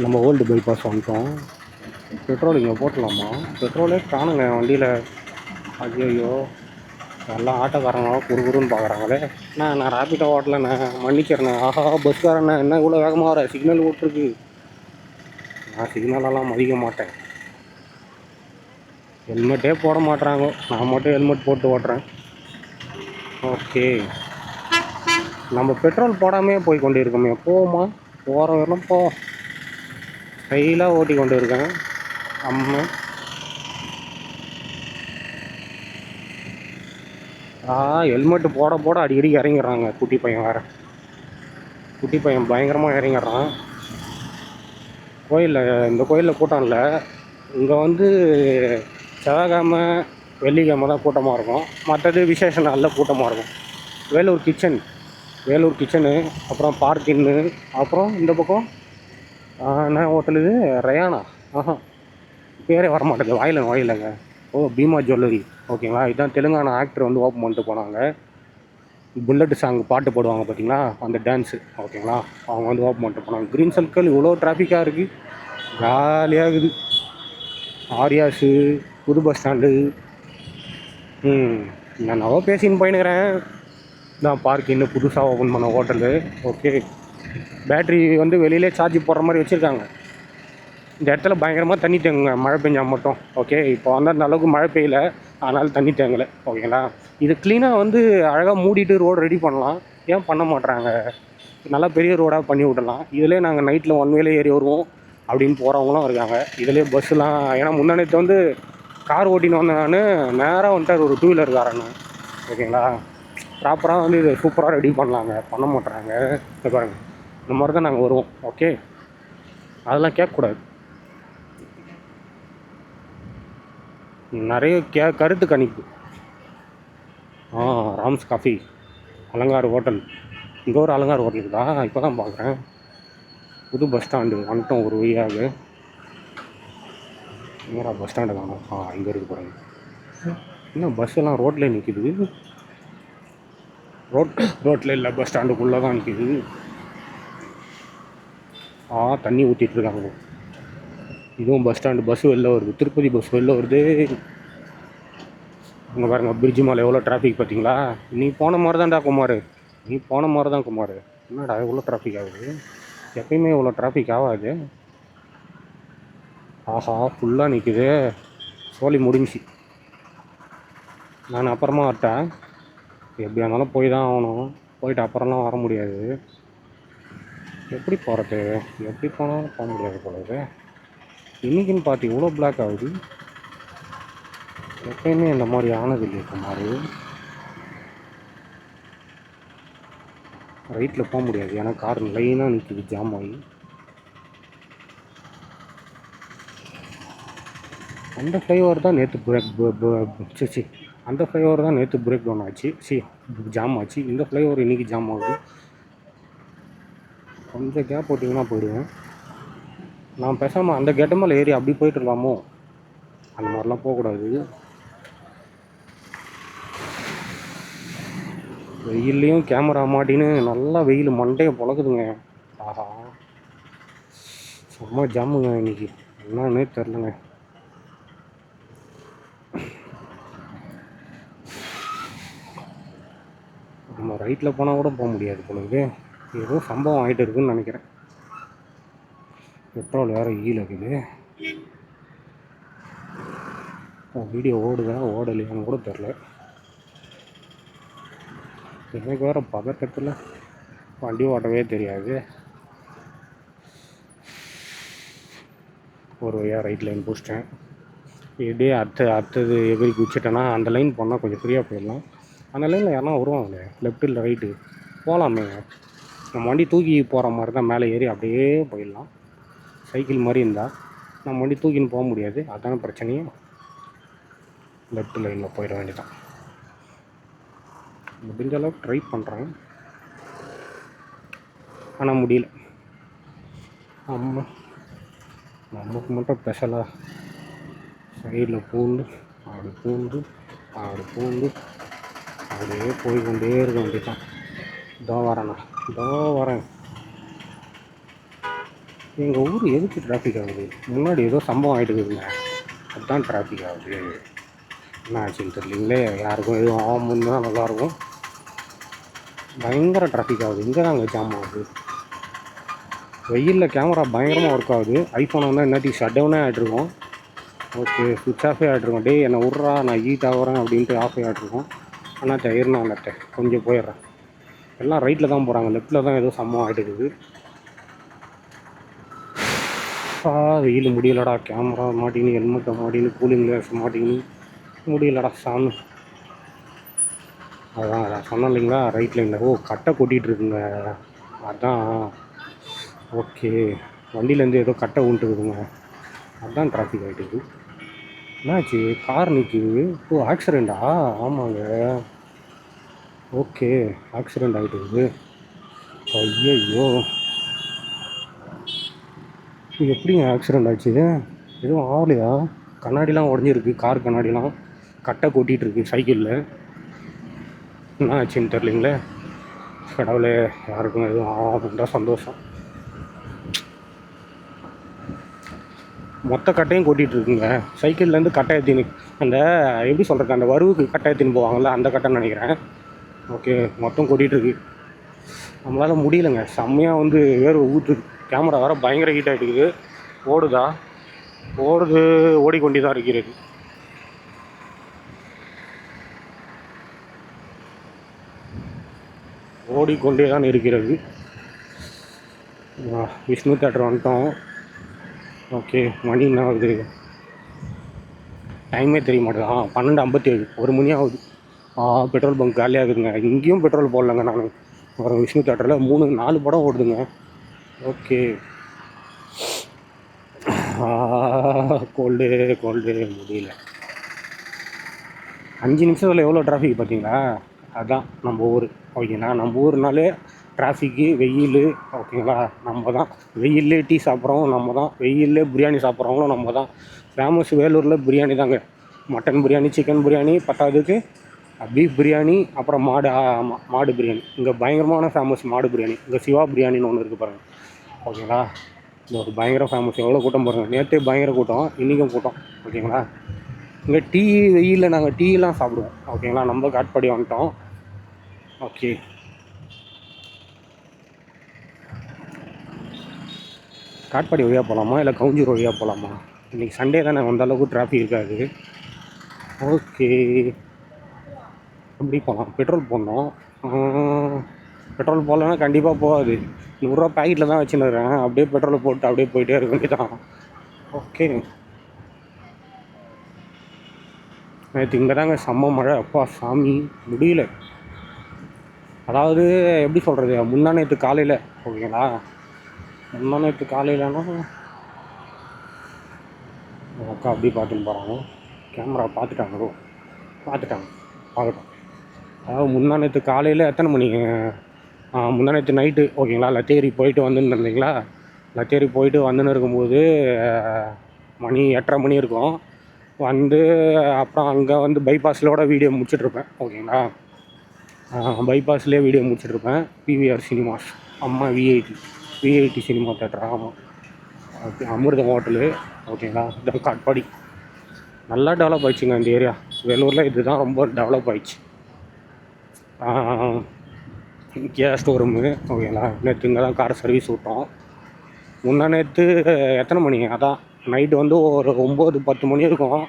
நம்ம ஓல்டு பைபாஸ் வந்துட்டோம். பெட்ரோல் இங்கே போட்டலாமா? பெட்ரோலே காணுங்க வண்டியில். ஐயோ, எல்லாம் ஆட்டோக்காரங்க குறுகுறுன்னு பார்க்குறாங்களே. நான் ரேப்பிட்டோ ஓட்டலண்ணே, மன்னிக்கிறேண்ணே. ஆஹா, பஸ்காரண்ணே என்ன இவ்வளோ வேகமாக வர? சிக்னல் விட்ருக்கு. நான் சிக்னலெல்லாம் மதிக்க மாட்டேன். ஹெல்மெட்டே போட மாட்றாங்க, நான் மட்டும் ஹெல்மெட் போட்டு ஓட்டுறேன். ஓகே, நம்ம பெட்ரோல் போடாமே போய் கொண்டு இருக்கோமே. போமா, போகிற வரலாம் போ. ஸ்டைலாக ஓட்டி கொண்டு இருக்கேன். அம்மா ஹெல்மெட்டு போட போட அடிக்கடி இறங்கிடுறாங்க. குட்டி பையன் வேறு, குட்டி பையன் பயங்கரமாக இறங்கிடுறான். கோயிலில், இந்த கோயிலில் கூட்டம் இல்லை. இங்கே வந்து செவ்வாய்க்கிழமை வெள்ளிக்கிழமை தான் கூட்டமாக இருக்கும். மற்றது விசேஷ நாளில் கூட்டமாக இருக்கும். வேலூர் கிச்சன், வேலூர் கிச்சனு, அப்புறம் பார்க்கின்னு, அப்புறம் இந்த பக்கம் என்ன ஹோட்டல் இது, ரயானா. பேரே வரமாட்டேங்குது, வாயிலங்க. ஓ, பீமா ஜுவல்லரி. ஓகேங்களா, இதுதான் தெலுங்கானா ஆக்டர் வந்து ஓப்பன் பண்ணிட்டு போனாங்க. புல்லட் சாங் பாட்டு போடுவாங்க பார்த்தீங்களா, அந்த டான்ஸு. ஓகேங்களா, அவங்க வந்து ஓப்பன் பண்ணிட்டு போனாங்க. க்ரீன் சர்க்கிள் இவ்வளோ டிராஃபிக்காக இருக்குது, ஜாலியாக இருக்குது. ஆரியாஸு, புது பஸ் ஸ்டாண்டு. நான் நவ பேசின்னு போயினுக்கிறேன். தான் பார்க்கின்னு புதுசாக ஓப்பன் பண்ண ஹோட்டலு. ஓகே, பேட்ரி வந்து வெளியிலே சார்ஜ் போடுற மாதிரி வச்சுருக்காங்க. இந்த இடத்துல பயங்கரமாக தண்ணி தேங்குங்க மழை பெஞ்சால் மட்டும். ஓகே, இப்போ வந்து அந்த அளவுக்கு மழை பெய்யல, அதனால் தண்ணி தேங்கலை. ஓகேங்களா, இது க்ளீனாக வந்து அழகாக மூடிட்டு ரோடு ரெடி பண்ணலாம். ஏன் பண்ண மாட்டுறாங்க? நல்லா பெரிய ரோடாக பண்ணி விடலாம். இதிலே நாங்கள் நைட்டில் ஒன் வேலே ஏறி வருவோம் அப்படின்னு போகிறவங்களும் இருக்காங்க. இதிலே பஸ்ஸுலாம், ஏன்னா முன்னாடி வந்து கார் ஓட்டின்னு வந்தேன் நான், நேராக வந்துட்டார் ஒரு 2 வீலர் காரன்னு. ஓகேங்களா, ப்ராப்பராக வந்து இதை சூப்பராக ரெடி பண்ணலாங்க, பண்ண மாட்டுறாங்க. இதை பாருங்கள், இந்த மாதிரி தான் நாங்கள் வருவோம். ஓகே, அதெல்லாம் கேட்கக்கூடாது. நிறைய கருத்து கணிப்பு. Rams coffee, Alankar hotel. இங்கே ஒரு அலங்கார் ஹோட்டல் இருக்குதா? இப்போ தான் பார்க்குறேன். புது பஸ் ஸ்டாண்டு வந்துட்டோம் ஒரு வழியாக. நேராக பஸ் ஸ்டாண்டு காணும். இங்கே இருக்கு பாருங்க. இன்னும் பஸ் எல்லாம் ரோட்டில் நிற்கிது. ரோட்டில் இல்லை, பஸ் ஸ்டாண்டுக்குள்ளே தான் நிற்கிது. தண்ணி ஊற்றிட்டுருக்காங்க. இதுவும் பஸ் ஸ்டாண்டு. பஸ்ஸு வெளில வருது, திருப்பதி பஸ் வெளில வருது. அங்கே பாருங்கள், பிரிட்ஜு மேலே எவ்வளோ டிராஃபிக் பார்த்தீங்களா? நீ போன மாதிரி தான்டா குமார், நீ போன மாதிரி தான் குமார். என்னடா எவ்வளோ டிராஃபிக் ஆகுது? எப்பயுமே இவ்வளோ டிராஃபிக் ஆகாது. ஃபுல்லாக நிற்குது. சோலி முடிஞ்சு. நான் அப்புறமா வரட்டேன். எப்படியா இருந்தாலும் போய் தான் ஆகணும். போயிட்டு அப்புறம்லாம் வர முடியாது. எப்படி போகிறது? எப்படி போனாலும் போக முடியாது போகிறது. இன்றைக்கின்னு பார்த்து இவ்வளோ பிளாக் ஆகுது. எப்பயுமே இந்த மாதிரி ஆனது இல்லையா குமார்? ரைட்டில் போக முடியாது, ஏன்னா கார் லைனாக நிற்கிது ஜாம் ஆகி. அந்த ஃப்ளைஓவர் தான் நேற்று அந்த ஃப்ளைஓவர் தான் நேற்று பிரேக் டவுன் ஆச்சு, ஜாம் ஆச்சு. இந்த ஃப்ளைஓவர் இன்றைக்கி ஜாம் ஆகுது. கொஞ்சம் கேப் போட்டிங்கன்னா போயிடுவேன். நான் பேசாமல் அந்த கேட்டு மேலே ஏறி அப்படி போயிட்டுருக்கலாமோ? அந்த மாதிரிலாம் போகக்கூடாது. வெயில்லையும் கேமரா மாட்டின்னு நல்லா வெயில் மண்டையை பொழக்குதுங்க. சும்மா ஜாமுங்க இன்னைக்கு, என்னன்னே தெரிலங்க. நம்ம ரைட்டில் போனால் கூட போக முடியாது பொழுது. ஏதோ சம்பவம் ஆகிட்டு இருக்குன்னு நினைக்கிறேன். பெட்ரோல் வேறு இருக்குது. வீடியோ ஓடுதா ஓடலையான்னு கூட தெரில. எனக்கு வேறு பதட்டத்தில் வண்டி ஓட்டவே தெரியாது. ஒரு வழியாக ரைட் லைன் பிடிச்சிட்டேன். இப்படியே அடுத்தது எகிரி குச்சிட்டேன்னா அந்த லைன் போனால் கொஞ்சம் ஃப்ரீயாக போயிடலாம். அந்த லைனில் யாருன்னா வருவாங்களே, லெஃப்ட் இல்லை ரைட்டு போகலாமே. நம்ம வண்டி தூக்கி போகிற மாதிரி தான், மேலே ஏறி அப்படியே போயிடலாம். சைக்கிள் மாதிரி இருந்தால் நம்ம வண்டி தூக்கின்னு போக முடியாது, அதுதான பிரச்சனையே. லெஃப்ட் லைனில் போயிட வேண்டியதான். முடிஞ்ச அளவுக்கு ட்ரை பண்ணுறேன், ஆனால் முடியல. நமக்கு மட்டும் ஸ்பெஷலாக சைடில் பூண்டு அப்படியே போய்கொண்டே இருக்க வேண்டியதான். இதோ வரேன். எங்கள் ஊர் எதுக்கு டிராஃபிக் ஆகுது? முன்னாடி ஏதோ சம்பவம் ஆகிட்டு இருக்குதுங்க, அதுதான் டிராஃபிக் ஆகுது. என்ன ஆச்சுன்னு தெரியலீங்களே. யாருக்கும் எதுவும் ஆகாமல் தான் நல்லாயிருக்கும். பயங்கர டிராஃபிக் ஆகுது. இங்கே தாங்க ஜாம் ஆகுது. வெயிலில் கேமரா பயங்கரமாக ஒர்க் ஆகுது. ஐஃபோன் வந்து இன்னாட்டி ஷட் டவுனே ஆகிட்ருக்கோம். ஓகே, சுவிட்ச் ஆஃபே ஆகிட்ருக்கோம். டே என்னை விட்றா, நான் ஹீட் ஆகிறேன் அப்படின்ட்டு ஆஃபே ஆகிட்ருக்கோம். ஆனால் தயிர்னா அண்ணாட்ட கொஞ்சம் போயிடுறேன். எல்லாம் ரைட்டில் தான் போகிறாங்க, லெஃப்ட்டில் தான் ஏதோ சம்பவம் ஆகிட்டு இருக்குது. வெயில் முடியலடா. கேமரா மாட்டின்னு, ஹெல்மெட்டை மாட்டின்னு, கூலிங் கிளாஸ் மாட்டின்னு முடியலடா சாமி. அதான் நான் சொன்னேன் இல்லைங்களா, ரைட் லைனில். ஓ, கட்டை கொட்டிகிட்ருக்குங்க. அதான். ஓகே, வண்டியிலேருந்து ஏதோ கட்டை விட்டுருக்குதுங்க. அதுதான் டிராஃபிக் ஆகிட்டு இருக்குது. என்னாச்சு? கார் நிற்கிது. ஓ, ஆக்சிடெண்ட்டா? ஆமாங்க. ஓகே, ஆக்சிடெண்ட் ஆகிட்டு இருக்குது. ஐயோ, இது எப்படிங்க ஆக்சிடெண்ட் ஆச்சு? எதுவும் ஆகலையா? கண்ணாடிலாம் உடஞ்சிருக்கு, கார் கண்ணாடிலாம். கட்டை கொட்டிகிட்ருக்கு சைக்கிளில். என்ன ஆச்சுன்னு தெரிலிங்களே. கடவுளே, யாருக்கும் எதுவும் ஆகும்ன்றா சந்தோஷம். மொத்த கட்டையும் கொட்டிகிட்ருக்குங்க சைக்கிள்லேருந்து. கட்டை ஏற்றின்னு, அந்த எப்படி சொல்கிறது, அந்த வருவுக்கு கட்டை ஏற்றின்னு போவாங்கள்ல, அந்த கட்டைன்னு நினைக்கிறேன். ஓகே, மொத்தம் கொட்டிகிட்ருக்கு. நம்மளால் முடியலைங்க. செம்மையாக வந்து வேர்வை ஊற்றுது. கேமரா வேறு பயங்கர ஹீட் ஆகிட்டுக்குது. ஓடுதா? ஓடுது, ஓடிக்கொண்டே தான் இருக்கிறது. ஓடிக்கொண்டே தான் இருக்கிறது. விஷ்ணு தேட்டர் வந்துட்டோம். ஓகே, மணி என்ன ஆகுது? டைமே தெரிய மாட்டேதா. 12:57, 1 மணி ஆகுது. பெட்ரோல் பங்க் காலியாகுதுங்க. இங்கேயும் பெட்ரோல் போடலங்க. நான் ஒரு விஷ்ணு தேட்டரில் 3-4 படம் ஓடுதுங்க. ஓகே, கோல்டு முடியல. 5 நிமிஷத்தில் எவ்வளோ டிராஃபிக் பார்த்தீங்களா? அதுதான் நம்ம ஊர். ஓகேங்களா, நம்ம ஊர்னாலே டிராஃபிக்கு, வெயில். ஓகேங்களா, நம்ம தான் வெயிலே டீ சாப்பிட்றோம், நம்ம தான் வெயிலே பிரியாணி சாப்பிட்றவங்களும் நம்ம தான். ஃபேமஸ் வேலூரில் பிரியாணி தாங்க. மட்டன் பிரியாணி, சிக்கன் பிரியாணி, பத்தாவதுக்கு பீஃப் பிரியாணி, அப்புறம் மாடு பிரியாணி. இங்கே பயங்கரமான ஃபேமஸ் மாடு பிரியாணி. இங்கே சிவா பிரியாணின்னு ஒன்று இருக்குது பாருங்கள். ஓகேங்களா, இந்த ஒரு பயங்கர ஃபேமஸ். எவ்வளோ கூட்டம் பாருங்கள். நேற்றே பயங்கர கூட்டம், இன்றைக்கும் கூட்டம். ஓகேங்களா, இங்கே டீ வெயிலில் நாங்கள் டீலாம் சாப்பிடுவோம். ஓகேங்களா, நம்ம காட்பாடி வந்துட்டோம். ஓகே, காட்பாடி வழியாக போகலாமா இல்லை கவுஞ்சூர் வழியாக போகலாமா? இன்றைக்கி சண்டே தானே, வந்த அளவுக்கு டிராஃபிக் இருக்காது. ஓகே, எப்படி போகலாம்? பெட்ரோல் போடணும். பெட்ரோல் போடலன்னா கண்டிப்பாக போகாது. 100 ரூபா பேக்கெட்டில் தான் வச்சுன்னுறேன். அப்படியே பெட்ரோலை போட்டு அப்படியே போயிட்டே இருக்க வேண்டியதான். ஓகே, நேற்று இங்கே தாங்க செம்ம மழை. அப்பா சாமி, முடியல. அதாவது எப்படி சொல்கிறது, முந்தா நேற்று காலையில். ஓகேங்களா, முந்தா நேற்று காலையிலனா அக்கா அப்படி பார்த்துன்னு போகிறாங்க. கேமரா பார்த்துட்டாங்க. பார்க்கட்டும். அதாவது முந்தா நேற்று காலையில் எத்தனை மணி? முந்தா நேற்று நைட்டு. ஓகேங்களா, லத்தேரி போயிட்டு வந்துன்னு இருந்தீங்களா? லத்தேரி போயிட்டு வந்துன்னு இருக்கும்போது மணி 8:30 மணி இருக்கும். வந்து அப்புறம் அங்கே வந்து பைபாஸிலோட வீடியோ முடிச்சிட்ருப்பேன். ஓகேங்களா, பைபாஸ்லேயே வீடியோ முடிச்சிட்ருப்பேன். பிவிஆர் சினிமாஸ், அம்மா விஐடி சினிமா தேட்டர். ஆமாம், ஓகே, அமிர்தம் ஹோட்டலு. ஓகேங்களா, இந்த காட்பாடி நல்லா டெவலப் ஆயிடுச்சுங்க இந்த ஏரியா. வேலூரில் இதுதான் ரொம்ப டெவலப் ஆயிடுச்சு. கேஸ் ஸ்டோரூமு. ஓகேங்களா, நேற்று இங்கே தான் கார் சர்வீஸ் விட்டோம். முந்தா நேற்று எத்தனை மணி? அதான் நைட்டு வந்து ஒரு 9-10 மணி இருக்கும்.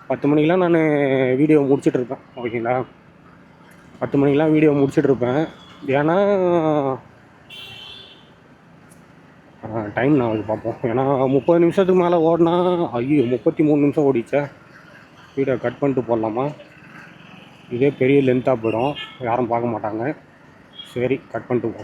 10 மணிக்கெலாம் நான் வீடியோ முடிச்சிட்ருப்பேன். ஓகேங்களா, 10 மணிக்கெலாம் வீடியோ முடிச்சிட்ருப்பேன். ஏன்னா டைம் நான் வந்து பார்ப்போம். ஏன்னா 30 நிமிஷத்துக்கு மேலே ஓடினா, ஐயோ 33 நிமிஷம் ஓடிச்சா. வீடியோ கட் பண்ணிட்டு போடலாமா? இதே பெரிய லென்த்தாக போயிடும், யாரும் பார்க்க மாட்டாங்க. சரி, கட் பண்ணிட்டு போ.